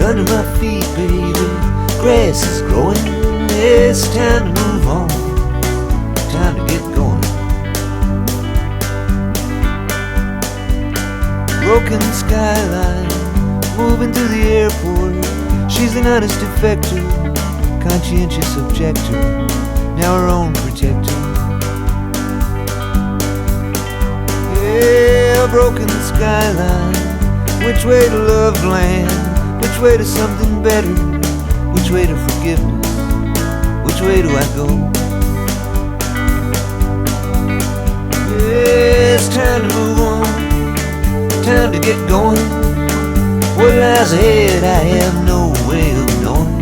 under my feet, baby, grass is growing. It's time to move on, time to get going. Broken skyline, moving to the airport. She's an honest defector, conscientious objector, now her own protector. Yeah, broken skyline. Which way to love land? Which way to something better? Which way to forgiveness? Which way do I go? Yeah, it's time to move on, time to get going. What lies ahead I have no way of knowing.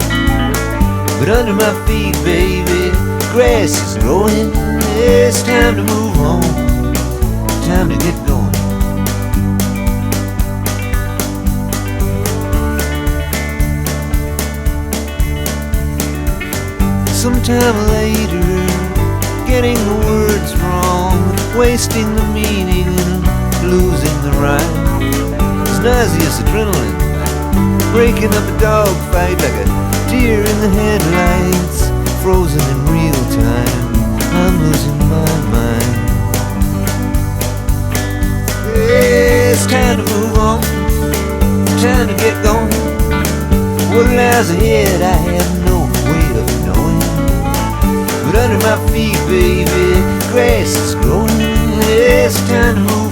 But under my feet, baby, grass is growing. It's time to move on, time to get going. Sometime later, getting the words wrong, wasting the meaning and losing the rhyme. It's nauseous adrenaline, breaking up a dogfight like a deer in the headlights, frozen in real time. I'm losing my mind. Yeah, it's time to move on, time to get going. What lies ahead I have no way of knowing. But under my feet, baby, grass is growing. It's time to move